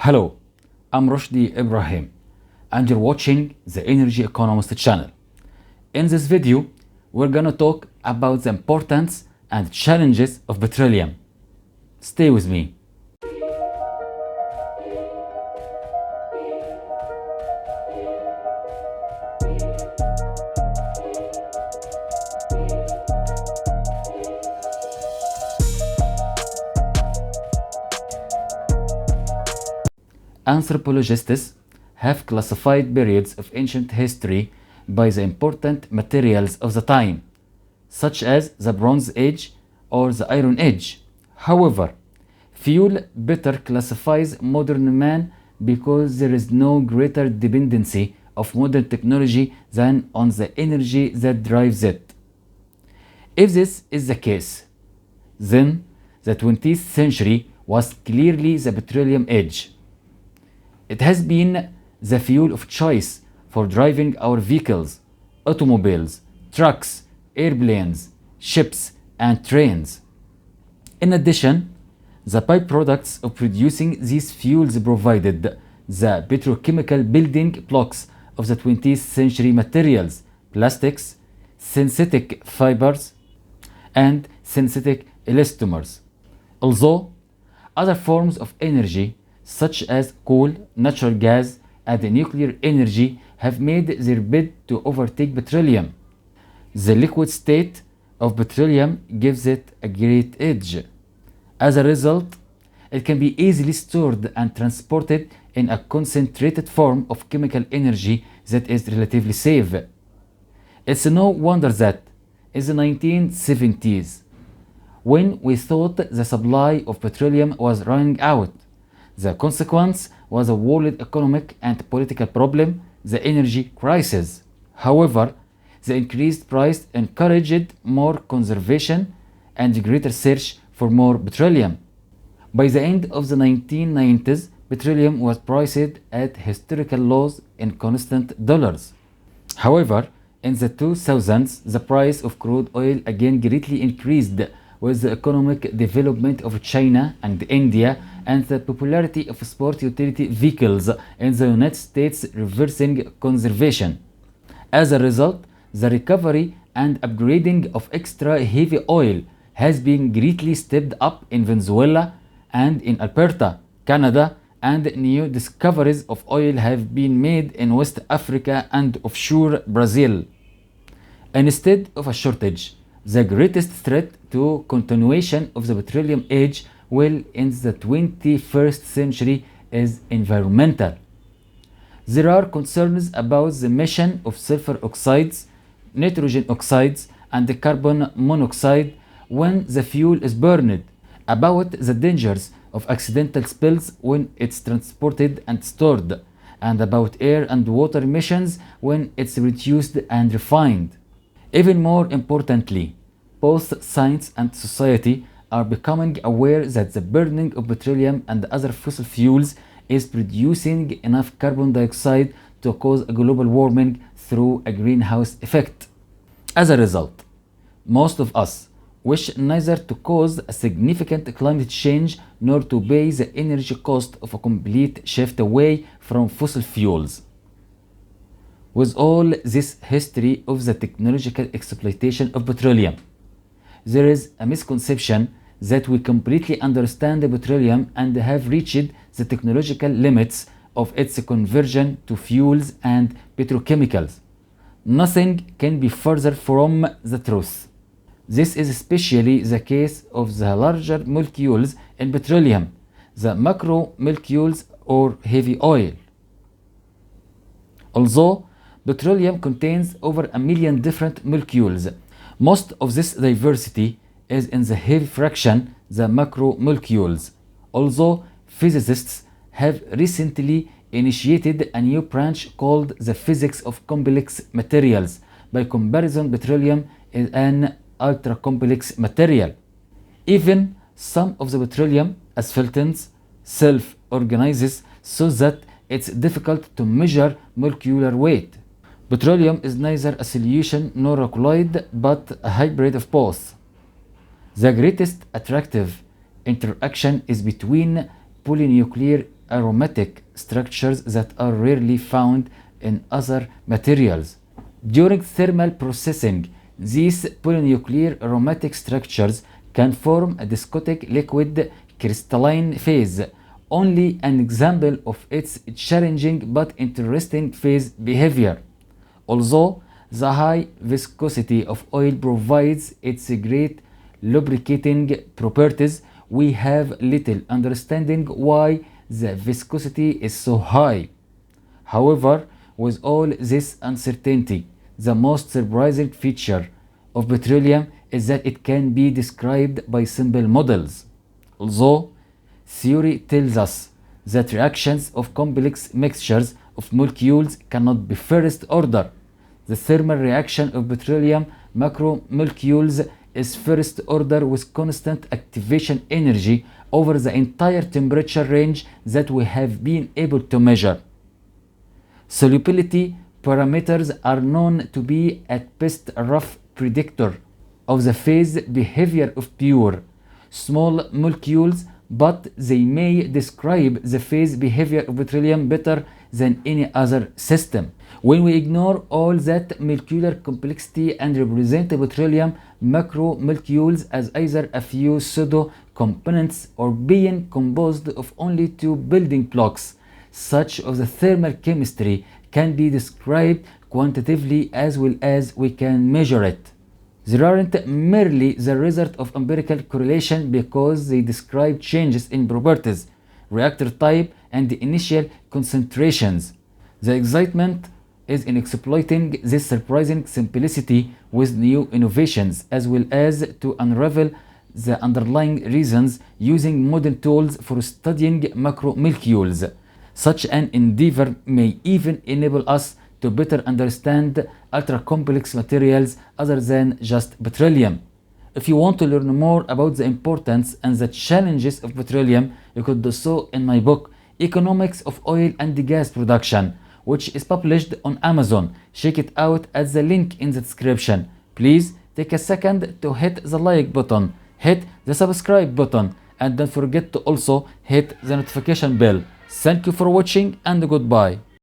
Hello, I'm roshdy Ebrahim, and you're watching the Energy Economist channel. In this video, we're gonna talk about the importance and challenges of petroleum. Stay with me. Anthropologists have classified periods of ancient history by the important materials of the time, such as the Bronze Age or the Iron Age. However, few better classifies modern man because there is no greater dependency of modern technology than on the energy that drives it. If this is the case, then the 20th century was clearly the Petroleum Age. It has been the fuel of choice for driving our vehicles, automobiles, trucks, airplanes, ships, and trains. In addition, the byproducts of producing these fuels provided the petrochemical building blocks of the 20th century materials, plastics, synthetic fibers, and synthetic elastomers. Although other forms of energy such as coal, natural gas, and nuclear energy have made their bid to overtake petroleum. The liquid state of petroleum gives it a great edge. As a result, it can be easily stored and transported in a concentrated form of chemical energy that is relatively safe. It's no wonder that in the 1970s, when we thought the supply of petroleum was running out, the consequence was a world economic and political problem, the energy crisis. However, the increased price encouraged more conservation and greater search for more petroleum. By the end of the 1990s, petroleum was priced at historical lows in constant dollars. However, in the 2000s, the price of crude oil again greatly increased with the economic development of China and India and the popularity of sport utility vehicles in the United States reversing conservation. As a result, the recovery and upgrading of extra heavy oil has been greatly stepped up in Venezuela and in Alberta, Canada, and new discoveries of oil have been made in West Africa and offshore Brazil. Instead of a shortage, the greatest threat to continuation of the petroleum age will in the 21st century is environmental. There are concerns about the emission of sulfur oxides, nitrogen oxides, and carbon monoxide when the fuel is burned, about the dangers of accidental spills when it's transported and stored, and about air and water emissions when it's reduced and refined. Even more importantly, both science and society are becoming aware that the burning of petroleum and other fossil fuels is producing enough carbon dioxide to cause a global warming through a greenhouse effect. As a result, most of us wish neither to cause a significant climate change nor to pay the energy cost of a complete shift away from fossil fuels. With all this history of the technological exploitation of petroleum, there is a misconception that we completely understand the petroleum and have reached the technological limits of its conversion to fuels and petrochemicals. Nothing can be further from the truth. This is especially the case of the larger molecules in petroleum, the macromolecules or heavy oil. Although petroleum contains over 1 million different molecules, most of this diversity is in the heavy fraction, the macromolecules. Although physicists have recently initiated a new branch called the physics of complex materials. By comparison, petroleum is an ultra-complex material. Even some of the petroleum asphaltants self-organizes so that it's difficult to measure molecular weight. Petroleum is neither a solution nor a colloid, but a hybrid of both. The greatest attractive interaction is between polynuclear aromatic structures that are rarely found in other materials. During thermal processing, these polynuclear aromatic structures can form a discotic liquid crystalline phase, only an example of its challenging but interesting phase behavior. Although the high viscosity of oil provides its great lubricating properties, we have little understanding why the viscosity is so high. However, with all this uncertainty, the most surprising feature of petroleum is that it can be described by simple models. Although theory tells us that reactions of complex mixtures of molecules cannot be first order, the thermal reaction of petroleum macromolecules is first order with constant activation energy over the entire temperature range that we have been able to measure. Solubility parameters are known to be at best a rough predictor of the phase behavior of pure, small molecules, but they may describe the phase behavior of petroleum better than any other system. When we ignore all that molecular complexity and represent petroleum macromolecules as either a few pseudo components or being composed of only two building blocks, such of the thermal chemistry can be described quantitatively as well as we can measure it. They aren't merely the result of empirical correlation because they describe changes in properties, reactor type, and the initial concentrations. The excitement is in exploiting this surprising simplicity with new innovations, as well as to unravel the underlying reasons using modern tools for studying macromolecules. Such an endeavor may even enable us to better understand ultra-complex materials other than just petroleum. If you want to learn more about the importance and the challenges of petroleum, you could do so in my book, Economics of Oil and Gas Production, which is published on Amazon. Check it out at the link in the description. Please take a second to hit the like button, hit the subscribe button, and don't forget to also hit the notification bell. Thank you for watching and goodbye.